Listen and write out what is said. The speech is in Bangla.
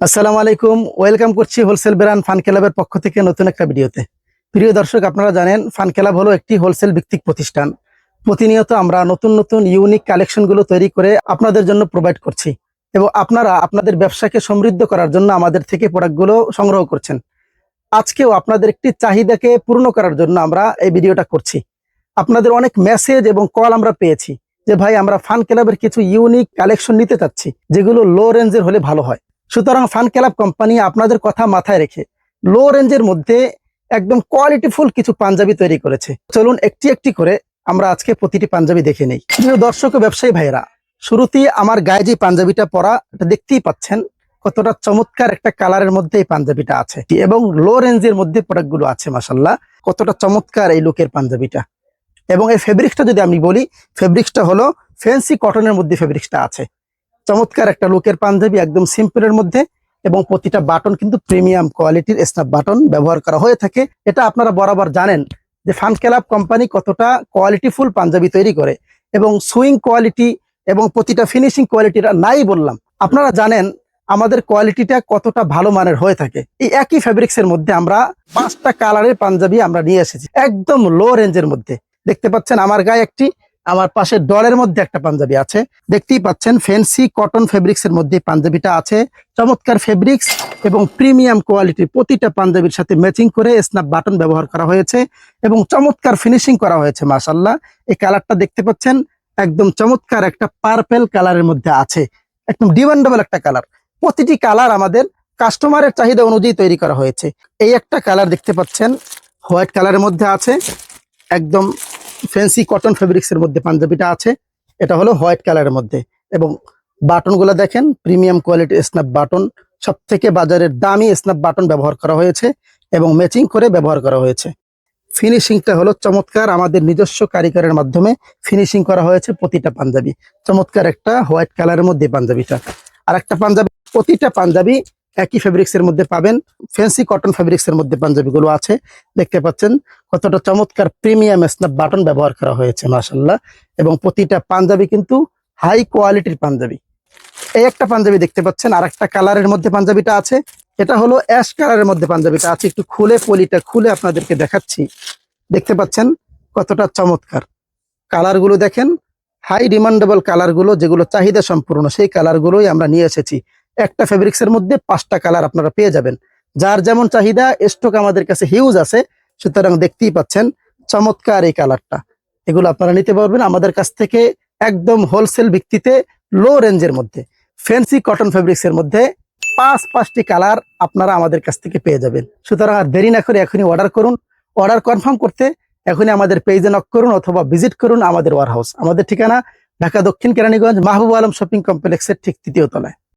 আসসালামু আলাইকুম, ওয়েলকাম করছি হোলসেল ব্র্যান্ড ফান ক্লাবের পক্ষ থেকে নতুন একটা ভিডিওতে। প্রিয় দর্শক, আপনারা জানেন ফান ক্লাব হলো একটি হোলসেল ভিত্তিক প্রতিষ্ঠান। প্রতিনিয়ত আমরা নতুন নতুন ইউনিক কালেকশনগুলো তৈরি করে আপনাদের জন্য প্রোভাইড করছি এবং আপনারা আপনাদের ব্যবসাকে সমৃদ্ধ করার জন্য আমাদের থেকে প্রোডাক্টগুলো সংগ্রহ করছেন। আজকেও আপনাদের একটি চাহিদাকে পূর্ণ করার জন্য আমরা এই ভিডিওটা করছি। আপনাদের অনেক মেসেজ এবং কল আমরা পেয়েছি যে ভাই, আমরা ফান ক্লাবের কিছু ইউনিক কালেকশন নিতে চাচ্ছি যেগুলো লো রেঞ্জের হলে ভালো হয়। সুতরাং ফান ক্লাব কোম্পানি আপনাদের কথা মাথায় রেখে লো রেঞ্জের মধ্যে একদম কোয়ালিটিফুল কিছু পাঞ্জাবি তৈরি করেছে। চলুন একটি একটি করে আমরা আজকে প্রতিটি পাঞ্জাবি দেখে নেই। প্রিয় দর্শক ও ব্যবসায়ী ভাইরা, শুরুতেই আমার গায়ে যে পাঞ্জাবিটা পরা, এটা দেখতেই পাচ্ছেন কতটা চমৎকার একটা কালারের মধ্যে এই পাঞ্জাবিটা আছে এবং লো রেঞ্জের মধ্যে প্রোডাক্টগুলো আছে। মাশাআল্লাহ, কতটা চমৎকার এই লুকের পাঞ্জাবিটা। এবং এই ফেব্রিক্সটা যদি আমি বলি, ফেব্রিক্সটা হলো ফ্যান্সি কটনের মধ্যে ফেব্রিক্সটা আছে। চমৎকার একটা লুকের পাঞ্জাবি, একদম সিম্পলের মধ্যে, এবং প্রতিটা বাটন কিন্তু প্রিমিয়াম কোয়ালিটির স্ন্যাপ বাটন ব্যবহার করা হয়ে থাকে। এটা আপনারা বরাবর জানেন যে ফান ক্লাব কোম্পানি কতটা কোয়ালিটিফুল পাঞ্জাবি তৈরি করে এবং সুইং কোয়ালিটি এবং প্রতিটা ফিনিশিং কোয়ালিটিটা নাই বললাম। আপনারা জানেন আমাদের কোয়ালিটিটা কতটা ভালো মানের হয়ে থাকে। এই একই ফেব্রিক্সের মধ্যে আমরা 5টা কালারের পাঞ্জাবি আমরা নিয়ে এসেছি একদম লো রেঞ্জের মধ্যে। দেখতে পাচ্ছেন আমার গায়ে একটি, আমার পাশে ডলের মধ্যে একটা পাঞ্জাবি আছে। দেখতেই পাচ্ছেন ফ্যান্সি কটন ফেব্রিক্সের মধ্যে পাঞ্জাবিটা আছে। চমৎকার ফেব্রিক্স এবং প্রিমিয়াম কোয়ালিটির প্রতিটা পাঞ্জাবির সাথে ম্যাচিং করে স্ন্যাপ বাটন ব্যবহার করা হয়েছে এবং চমৎকার ফিনিশিং করা হয়েছে। মাশাআল্লাহ, এই কালারটা দেখতে পাচ্ছেন একদম চমৎকার একটা পার্পেল কালারের মধ্যে আছে, একদম ডিমান্ডেবল একটা কালার। প্রতিটি কালার আমাদের কাস্টমারের চাহিদা অনুযায়ী তৈরি করা হয়েছে। এই একটা কালার দেখতে পাচ্ছেন হোয়াইট কালারের মধ্যে আছে, একদম ফ্যান্সি কটন ফেব্রিক্সের মধ্যে পাঞ্জাবিটা আছে। এটা হলো হোয়াইট কালারের মধ্যে এবং বাটনগুলো দেখেন প্রিমিয়াম কোয়ালিটির স্ন্যাপ বাটন, সব থেকে বাজারের দামি স্ন্যাপ বাটন ব্যবহার করা হয়েছে এবং ম্যাচিং করে ব্যবহার করা হয়েছে। ফিনিশিংটা হলো চমৎকার, আমাদের নিজস্ব কারিগরের মাধ্যমে ফিনিশিং করা হয়েছে প্রতিটা পাঞ্জাবি। চমৎকার একটা হোয়াইট কালারের মধ্যে পাঞ্জাবিটা। আর একটা পাঞ্জাবি, প্রতিটা পাঞ্জাবি একই ফেব্রিক্সের মধ্যে পাবেন, ফ্যান্সি কটন ফেব্রিক্সের মধ্যে পাঞ্জাবিগুলো আছে। দেখতে পাচ্ছেন কতটা চমৎকার প্রিমিয়াম স্ন্যাপ বাটন ব্যবহার করা হয়েছে। মাশাআল্লাহ, এবং প্রতিটা পাঞ্জাবি কিন্তু হাই কোয়ালিটির পাঞ্জাবি। এই একটা পাঞ্জাবি দেখতে পাচ্ছেন, আর একটা কালারের মধ্যে পাঞ্জাবিটা আছে। এটা হলো অ্যাশ কালারের মধ্যে পাঞ্জাবিটা আছে। একটু খুলে পলিটা খুলে আপনাদেরকে দেখাচ্ছি। দেখতে পাচ্ছেন কতটা চমৎকার কালারগুলো, দেখেন হাই ডিমান্ডেবল কালারগুলো, যেগুলো চাহিদা সম্পূর্ণ, সেই কালারগুলোই আমরা নিয়ে এসেছি। একটা ফেব্রিক্সের মধ্যে 5টা কালার আপনারা পেয়ে যাবেন। যার যেমন চাহিদা, স্টক আমাদের কাছে হিউজ আছে। সুতরাং দেখতেই পাচ্ছেন চমৎকার এই কালারটা, এগুলো আপনারা নিতে পারবেন আমাদের কাছ থেকে একদম হোলসেল ভিত্তিতে লো রেঞ্জের মধ্যে। ফ্যান্সি কটন ফেব্রিক্সের মধ্যে 5টি কালার আপনারা আমাদের কাছ থেকে পেয়ে যাবেন। সুতরাং আর দেরি না করে এখনই অর্ডার করুন। অর্ডার কনফার্ম করতে এখনই আমাদের পেজে নক করুন অথবা ভিজিট করুন আমাদের ওয়ারহাউস। আমাদের ঠিকানা ঢাকা দক্ষিণ কেরানীগঞ্জ মাহবুব আলম শপিং কমপ্লেক্সের ঠিক 3য় তলায়।